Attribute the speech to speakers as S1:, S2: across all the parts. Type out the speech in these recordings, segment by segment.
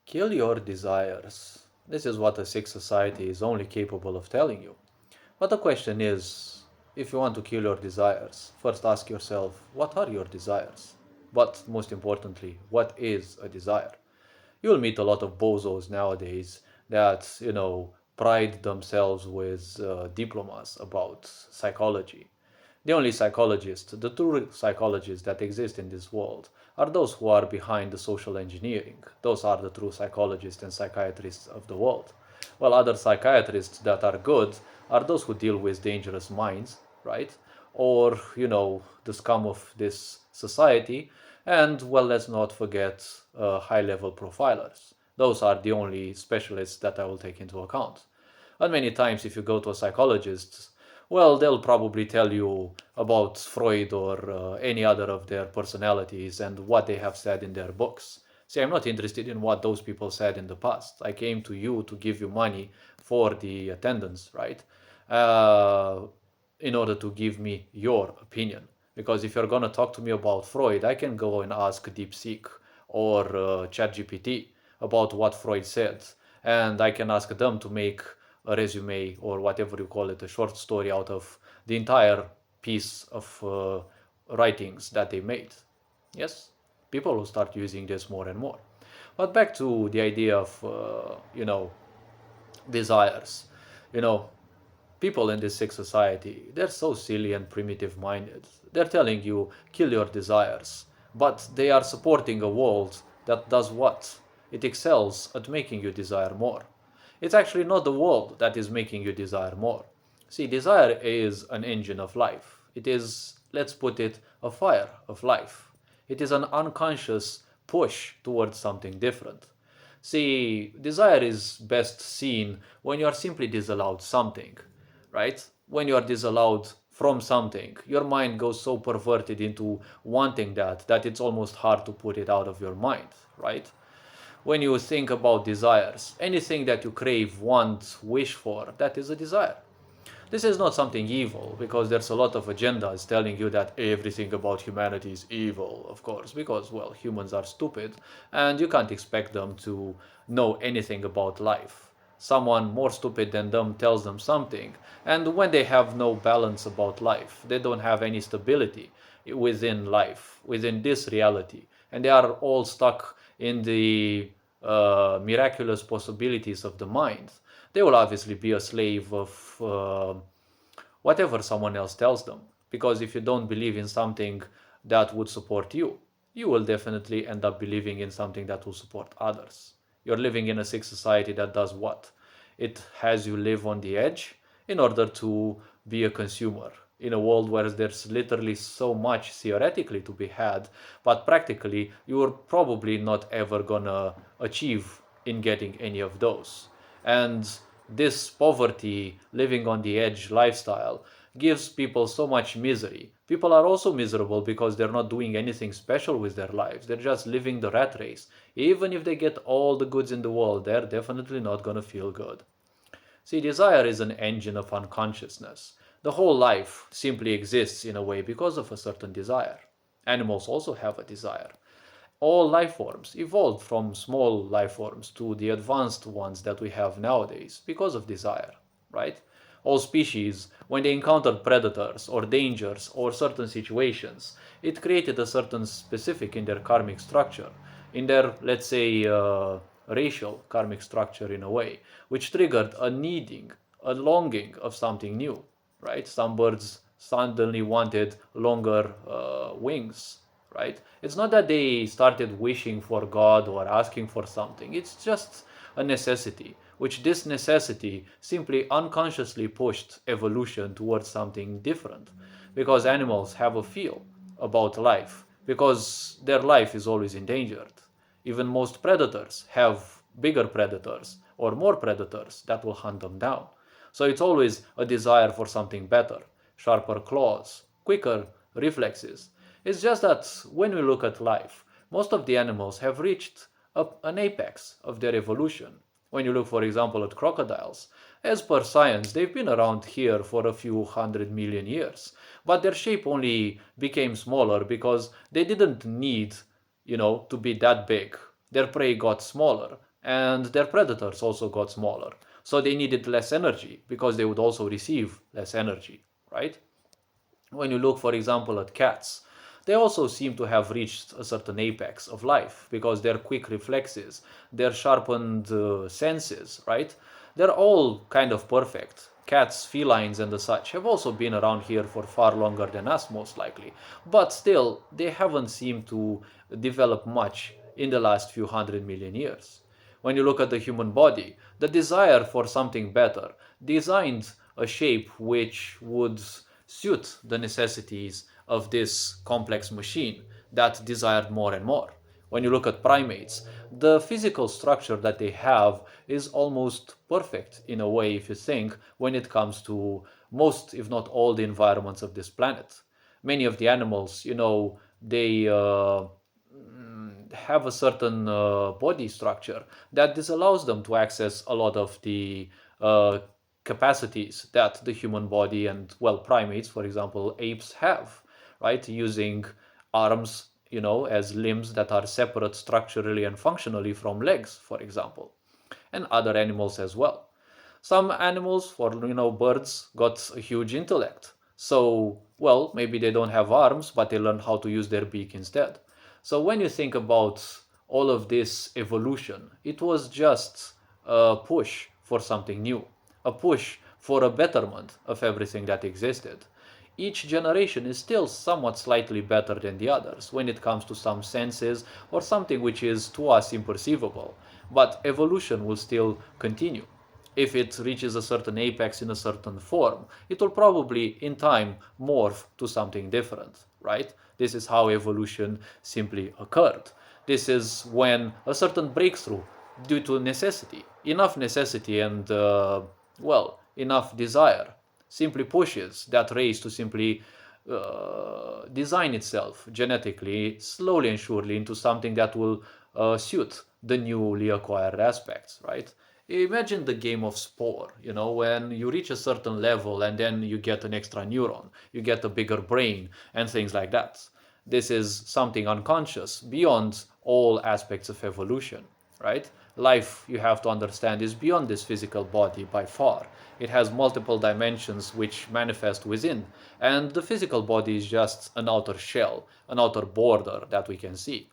S1: Kill your desires. This is what a sick society is only capable of telling you. But the question is, if you want to kill your desires, first ask yourself, what are your desires? But most importantly, what is a desire? You'll meet a lot of bozos nowadays that, pride themselves with diplomas about psychology. The only psychologists, the true psychologists that exist in this world, are those who are behind the social engineering. Those are the true psychologists and psychiatrists of the world. While other psychiatrists that are good are those who deal with dangerous minds, right? Or, the scum of this society. And, well, let's not forget high level profilers. Those are the only specialists that I will take into account. And many times, if you go to a psychologist, well, they'll probably tell you about Freud or any other of their personalities and what they have said in their books. See, I'm not interested in what those people said in the past. I came to you to give you money for the attendance, right? Uh, in order to give me your opinion. Because if you're going to talk to me about Freud, I can go and ask DeepSeek or ChatGPT about what Freud said. And I can ask them to make a resume or whatever you call it, a short story out of the entire piece of writings that they made. Yes, people will start using this more and more. But back to the idea of, desires. You know, people in this sick society, they're so silly and primitive minded. They're telling you, kill your desires. But they are supporting a world that does what? It excels at making you desire more. It's actually not the world that is making you desire more. See, desire is an engine of life. It is, let's put it, a fire of life. It is an unconscious push towards something different. See, desire is best seen when you are simply disallowed something, right? When you are disallowed from something, your mind goes so perverted into wanting that it's almost hard to put it out of your mind, right? When you think about desires, anything that you crave, want, wish for, that is a desire. This is not something evil, because there's a lot of agendas telling you that everything about humanity is evil, of course, because, well, humans are stupid, and you can't expect them to know anything about life. Someone more stupid than them tells them something, and when they have no balance about life, they don't have any stability within life, within this reality, and they are all stuck in the miraculous possibilities of the mind, they will obviously be a slave of whatever someone else tells them. Because if you don't believe in something that would support you, you will definitely end up believing in something that will support others. You're living in a sick society that does what? It has you live on the edge in order to be a consumer in a world where there's literally so much theoretically to be had, but practically you're probably not ever gonna achieve in getting any of those. And this poverty, living on the edge lifestyle gives people so much misery. People are also miserable because they're not doing anything special with their lives. They're just living the rat race. Even if they get all the goods in the world, they're definitely not going to feel good. See, desire is an engine of unconsciousness. The whole life simply exists in a way because of a certain desire. Animals also have a desire. All life forms evolved from small life forms to the advanced ones that we have nowadays because of desire, right? All species, when they encountered predators or dangers or certain situations, it created a certain specific in their karmic structure, in their, let's say, racial karmic structure in a way, which triggered a needing, a longing of something new, right? Some birds suddenly wanted longer wings, right? It's not that they started wishing for God or asking for something. It's just a necessity, which this necessity simply unconsciously pushed evolution towards something different. Because animals have a feel about life, because their life is always endangered. Even most predators have bigger predators or more predators that will hunt them down. So it's always a desire for something better, sharper claws, quicker reflexes. It's just that when we look at life, most of the animals have reached an apex of their evolution. When you look, for example, at crocodiles, as per science, they've been around here for a few 100 million years, but their shape only became smaller because they didn't need, to be that big. Their prey got smaller, and their predators also got smaller. So they needed less energy because they would also receive less energy, right? When you look, for example, at cats, they also seem to have reached a certain apex of life because their quick reflexes, their sharpened senses, right? They're all kind of perfect. Cats, felines, and the such have also been around here for far longer than us, most likely. But still, they haven't seemed to develop much in the last few 100 million years. When you look at the human body, the desire for something better designed a shape which would suit the necessities of this complex machine that desired more and more. When you look at primates, the physical structure that they have is almost perfect in a way, if you think, when it comes to most, if not all, the environments of this planet. Many of the animals, they have a certain body structure that disallows them to access a lot of the uh, capacities that the human body and, well, primates, for example, apes have, right? Using arms, as limbs that are separate structurally and functionally from legs, for example, and other animals as well. Some animals, for birds, got a huge intellect. So, well, maybe they don't have arms, but they learn how to use their beak instead. So when you think about all of this evolution, it was just a push for something new, a push for a betterment of everything that existed. Each generation is still somewhat slightly better than the others when it comes to some senses or something which is to us imperceivable, but evolution will still continue. If it reaches a certain apex in a certain form, it will probably in time morph to something different, right? This is how evolution simply occurred. This is when a certain breakthrough due to necessity, enough necessity and, well, enough desire, simply pushes that race to simply design itself genetically, slowly and surely, into something that will suit the newly acquired aspects, right? Imagine the game of Spore, when you reach a certain level and then you get an extra neuron, you get a bigger brain, and things like that. This is something unconscious beyond all aspects of evolution, right? Life, you have to understand, is beyond this physical body by far. It has multiple dimensions which manifest within, and the physical body is just an outer shell, an outer border that we can see.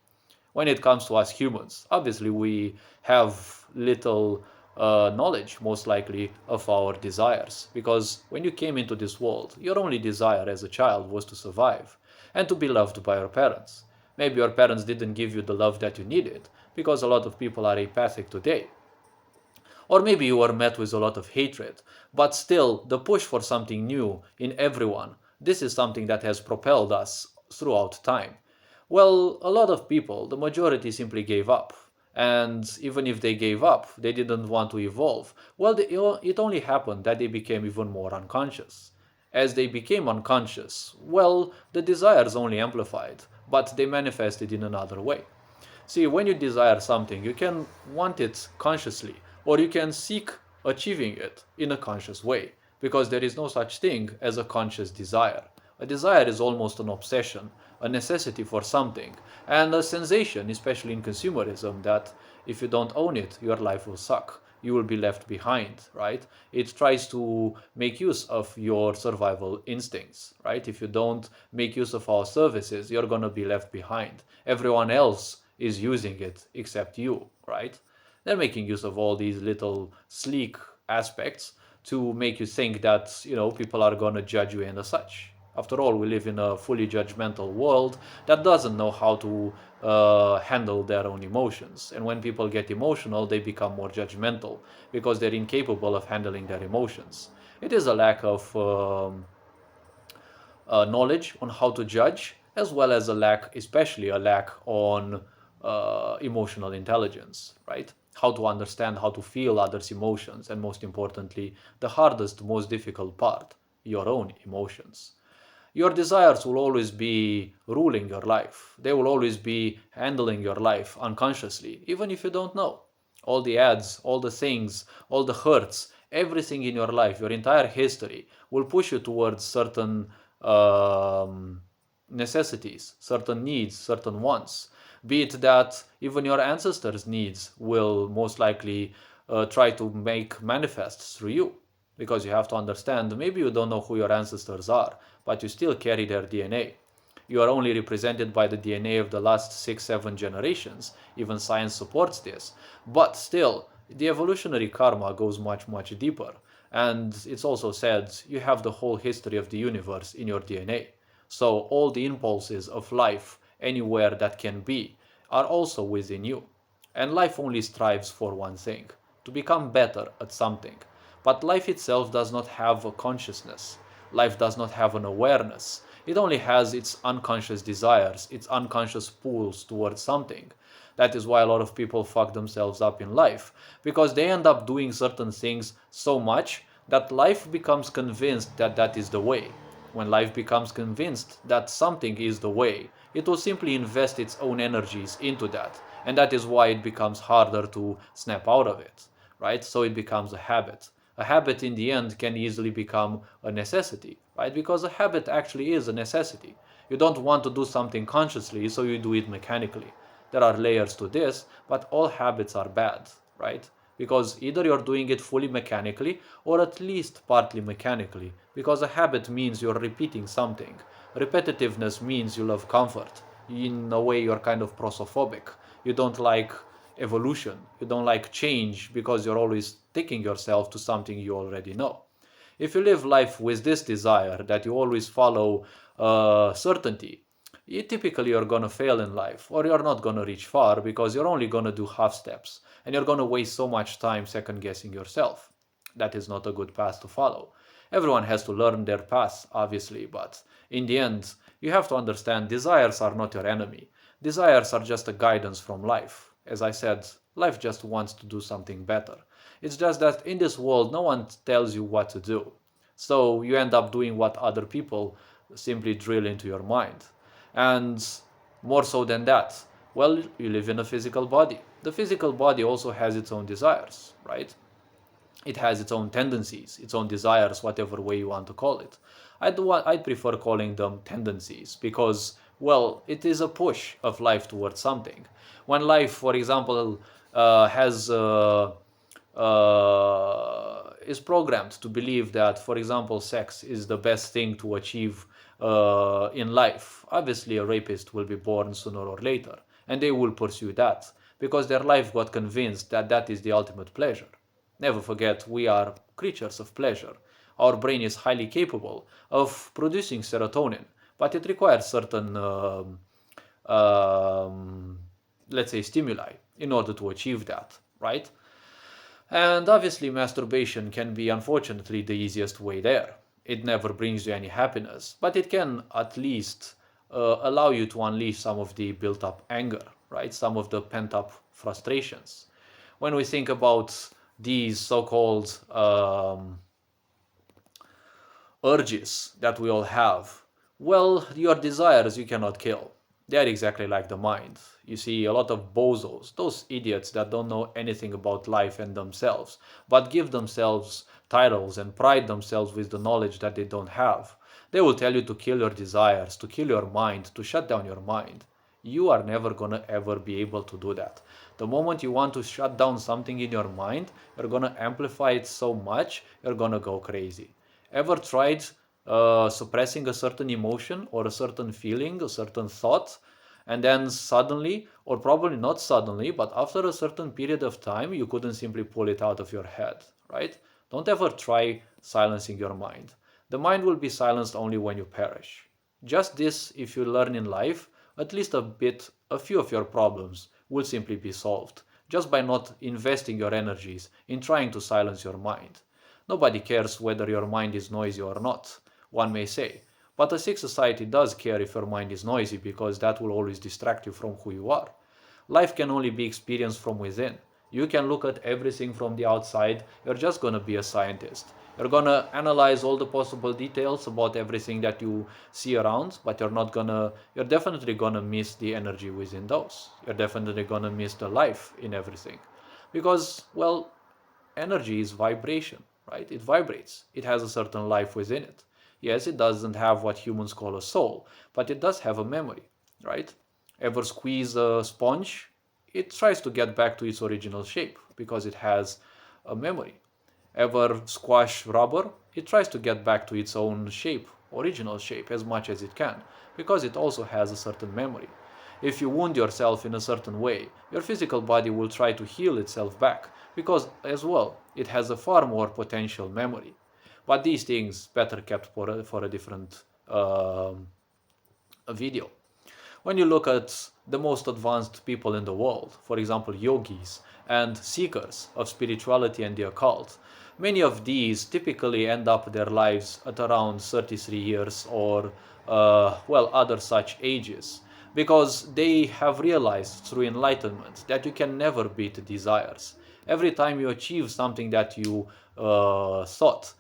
S1: When it comes to us humans, obviously we have little knowledge, most likely, of our desires. Because when you came into this world, your only desire as a child was to survive and to be loved by your parents. Maybe your parents didn't give you the love that you needed, because a lot of people are apathic today. Or maybe you were met with a lot of hatred, but still, the push for something new in everyone, this is something that has propelled us throughout time. Well, a lot of people, the majority, simply gave up. And even if they gave up, they didn't want to evolve. Well, it only happened that they became even more unconscious. As they became unconscious, well, the desires only amplified, but they manifested in another way. See, when you desire something, you can want it consciously, or you can seek achieving it in a conscious way, because there is no such thing as a conscious desire. A desire is almost an obsession, a necessity for something, and a sensation, especially in consumerism, that if you don't own it, your life will suck. You will be left behind, right? It tries to make use of your survival instincts, right? If you don't make use of our services, you're gonna be left behind. Everyone else is using it except you, right? They're making use of all these little sleek aspects to make you think that, people are gonna judge you and such. After all, we live in a fully judgmental world that doesn't know how to handle their own emotions. And when people get emotional, they become more judgmental because they're incapable of handling their emotions. It is a lack of knowledge on how to judge, as well as especially a lack on emotional intelligence, right? How to understand, how to feel others' emotions, and most importantly, the hardest, most difficult part, your own emotions. Your desires will always be ruling your life. They will always be handling your life unconsciously, even if you don't know. All the ads, all the things, all the hurts, everything in your life, your entire history will push you towards certain necessities, certain needs, certain wants. Be it that even your ancestors' needs will most likely try to make manifest through you. Because you have to understand, maybe you don't know who your ancestors are, but you still carry their DNA. You are only represented by the DNA of the last 6, 7 generations. Even science supports this. But still, the evolutionary karma goes much, much deeper. And it's also said you have the whole history of the universe in your DNA. So all the impulses of life, anywhere that can be, are also within you. And life only strives for one thing, to become better at something. But life itself does not have a consciousness. Life does not have an awareness. It only has its unconscious desires, its unconscious pulls towards something. That is why a lot of people fuck themselves up in life, because they end up doing certain things so much that life becomes convinced that that is the way. When life becomes convinced that something is the way, it will simply invest its own energies into that, and that is why it becomes harder to snap out of it, right? So it becomes a habit. A habit in the end can easily become a necessity, right? Because a habit actually is a necessity. You don't want to do something consciously, so you do it mechanically. There are layers to this, but all habits are bad, right? Because either you're doing it fully mechanically or at least partly mechanically, because a habit means you're repeating something. Repetitiveness means you love comfort. In a way, you're kind of prosophobic. You don't like evolution. You don't like change because you're always sticking yourself to something you already know. If you live life with this desire that you always follow certainty, you typically are gonna fail in life, or you're not gonna reach far because you're only gonna do half steps, and you're gonna waste so much time second guessing yourself. That is not a good path to follow. Everyone has to learn their path, obviously, but in the end, you have to understand desires are not your enemy. Desires are just a guidance from life. As I said, life just wants to do something better. It's just that in this world, no one tells you what to do. So you end up doing what other people simply drill into your mind. And more so than that, well, you live in a physical body. The physical body also has its own desires, right? It has its own tendencies, its own desires, whatever way you want to call it. I'd prefer calling them tendencies because, well, it is a push of life towards something. When life, for example, has is programmed to believe that, for example, sex is the best thing to achieve in life, obviously a rapist will be born sooner or later, and they will pursue that because their life got convinced that that is the ultimate pleasure. Never forget, we are creatures of pleasure. Our brain is highly capable of producing serotonin, but it requires certain, um, let's say, stimuli in order to achieve that, right? And obviously, masturbation can be unfortunately the easiest way there. It never brings you any happiness, but it can at least allow you to unleash some of the built up anger, right? Some of the pent up frustrations. When we think about these so called urges that we all have, well, your desires you cannot kill. They are exactly like the mind. You see, a lot of bozos, those idiots that don't know anything about life and themselves, but give themselves titles and pride themselves with the knowledge that they don't have. They will tell you to kill your desires, to kill your mind, to shut down your mind. You are never gonna ever be able to do that. The moment you want to shut down something in your mind, you're gonna amplify it so much, you're gonna go crazy. Ever tried suppressing a certain emotion or a certain feeling, a certain thought, and then suddenly, or probably not suddenly, but after a certain period of time, you couldn't simply pull it out of your head, right? Don't ever try silencing your mind. The mind will be silenced only when you perish. Just this, if you learn in life, at least a bit, a few of your problems will simply be solved just by not investing your energies in trying to silence your mind. Nobody cares whether your mind is noisy or not, one may say. But a sick society does care if your mind is noisy because that will always distract you from who you are. Life can only be experienced from within. You can look at everything from the outside, you're just gonna be a scientist. You're gonna analyze all the possible details about everything that you see around, but you're definitely gonna miss the energy within those. You're definitely gonna miss the life in everything. Because, well, energy is vibration, right? It vibrates. It has a certain life within it. Yes, it doesn't have what humans call a soul, but it does have a memory, right? Ever squeeze a sponge? It tries to get back to its original shape because it has a memory. Ever squash rubber? It tries to get back to its own shape, original shape, as much as it can, because it also has a certain memory. If you wound yourself in a certain way, your physical body will try to heal itself back, because as well, it has a far more potential memory. But these things better kept for a different video. When you look at the most advanced people in the world, for example, yogis and seekers of spirituality and the occult, many of these typically end up their lives at around 33 years or, other such ages, because they have realized through enlightenment that you can never beat desires. Every time you achieve something that you thought,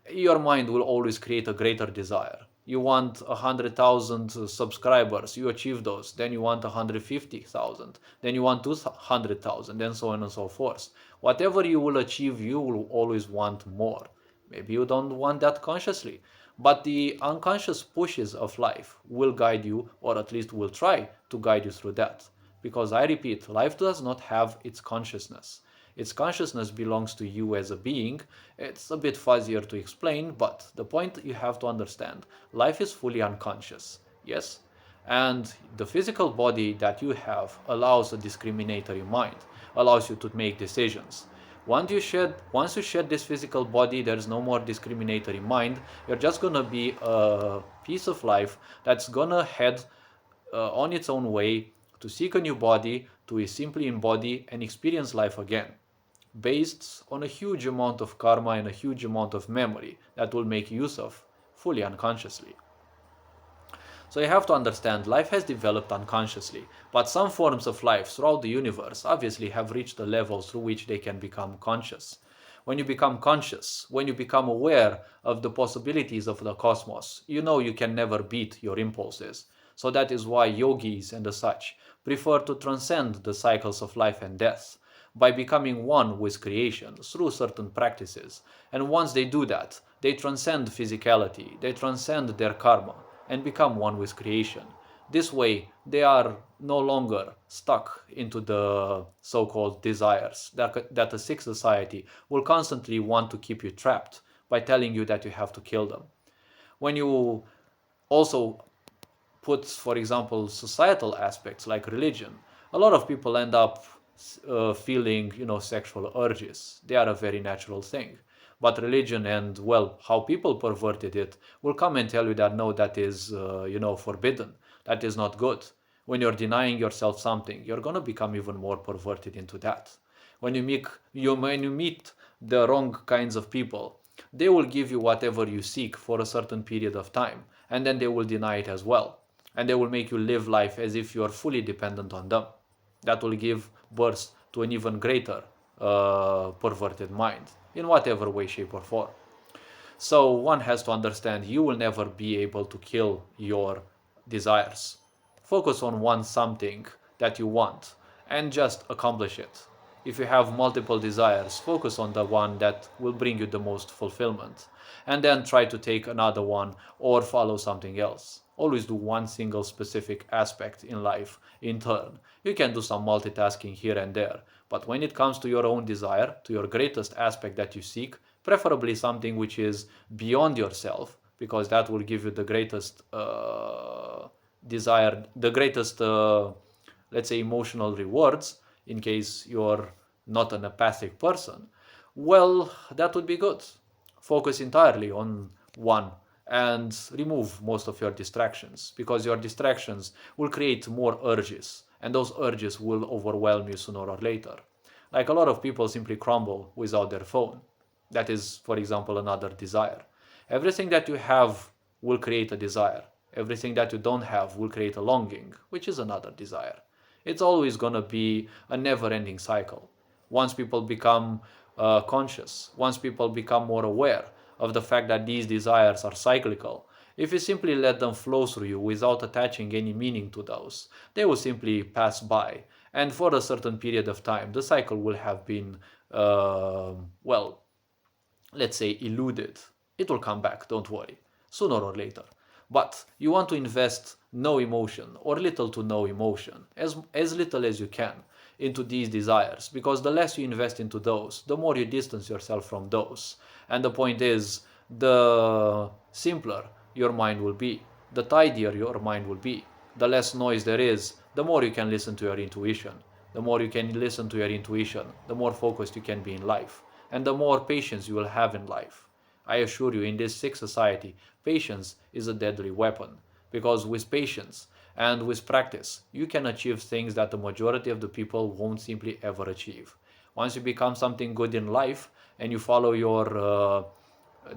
S1: your mind will always create a greater desire. You want 100,000 subscribers, you achieve those. Then you want 150,000. Then you want 200,000, and so on and so forth. Whatever you will achieve, you will always want more. Maybe you don't want that consciously, but the unconscious pushes of life will guide you, or at least will try to guide you through that. Because I repeat, life does not have its consciousness. Its consciousness belongs to you as a being. It's a bit fuzzier to explain, but the point you have to understand, life is fully unconscious. Yes? And the physical body that you have allows a discriminatory mind, allows you to make decisions. Once you shed this physical body, there's no more discriminatory mind. You're just gonna be a piece of life that's gonna head on its own way to seek a new body, to simply embody and experience life again, based on a huge amount of karma and a huge amount of memory that will make use of fully unconsciously. So you have to understand life has developed unconsciously, but some forms of life throughout the universe obviously have reached a level through which they can become conscious. When you become conscious, when you become aware of the possibilities of the cosmos, you know you can never beat your impulses. So that is why yogis and the such prefer to transcend the cycles of life and death by becoming one with creation through certain practices. And once they do that, they transcend physicality, they transcend their karma, and become one with creation. This way, they are no longer stuck into the so-called desires that a sick society will constantly want to keep you trapped by telling you that you have to kill them. When you also put, for example, societal aspects like religion, a lot of people end up feeling, sexual urges. They are a very natural thing. But religion and, well, how people perverted it will come and tell you that no, that is, forbidden. That is not good. When you're denying yourself something, you're going to become even more perverted into that. When you meet the wrong kinds of people, they will give you whatever you seek for a certain period of time, and then they will deny it as well. And they will make you live life as if you are fully dependent on them. That will give birth to an even greater perverted mind, in whatever way, shape, or form. So one has to understand you will never be able to kill your desires. Focus on one something that you want and just accomplish it. If you have multiple desires, focus on the one that will bring you the most fulfillment. And then try to take another one or follow something else. Always do one single specific aspect in life in turn. You can do some multitasking here and there, but when it comes to your own desire, to your greatest aspect that you seek, preferably something which is beyond yourself, because that will give you the greatest desire, the greatest, let's say, emotional rewards in case you're not an apathic person, well, that would be good. Focus entirely on one and remove most of your distractions, because your distractions will create more urges and those urges will overwhelm you sooner or later. Like a lot of people simply crumble without their phone. That is, for example, another desire. Everything that you have will create a desire. Everything that you don't have will create a longing, which is another desire. It's always going to be a never ending cycle. Once people become conscious, once people become more aware of the fact that these desires are cyclical, if you simply let them flow through you without attaching any meaning to those, they will simply pass by. And for a certain period of time, the cycle will have been, well, let's say, eluded. It will come back, don't worry, sooner or later. But you want to invest no emotion or little to no emotion, as little as you can, into these desires, because the less you invest into those, the more you distance yourself from those. And the point is, the simpler your mind will be, the tidier your mind will be, the less noise there is, the more you can listen to your intuition. The more you can listen to your intuition, the more focused you can be in life, and the more patience you will have in life. I assure you, in this sick society, patience is a deadly weapon, because with patience and with practice, you can achieve things that the majority of the people won't simply ever achieve. Once you become something good in life and you follow your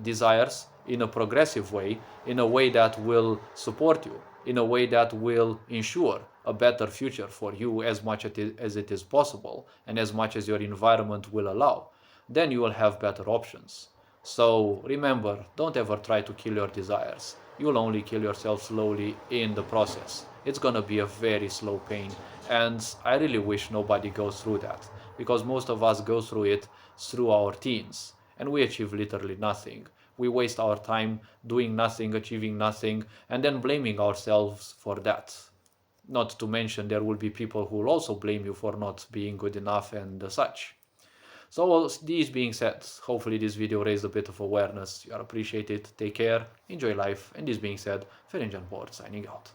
S1: desires in a progressive way, in a way that will support you, in a way that will ensure a better future for you as much as it is possible and as much as your environment will allow, then you will have better options. So remember, don't ever try to kill your desires. You'll only kill yourself slowly in the process. It's gonna be a very slow pain, and I really wish nobody goes through that, because most of us go through it through our teens, and we achieve literally nothing. We waste our time doing nothing, achieving nothing, and then blaming ourselves for that. Not to mention, there will be people who will also blame you for not being good enough and such. So, these being said, hopefully this video raised a bit of awareness. You are appreciated. Take care, enjoy life, and this being said, Ferenc Board signing out.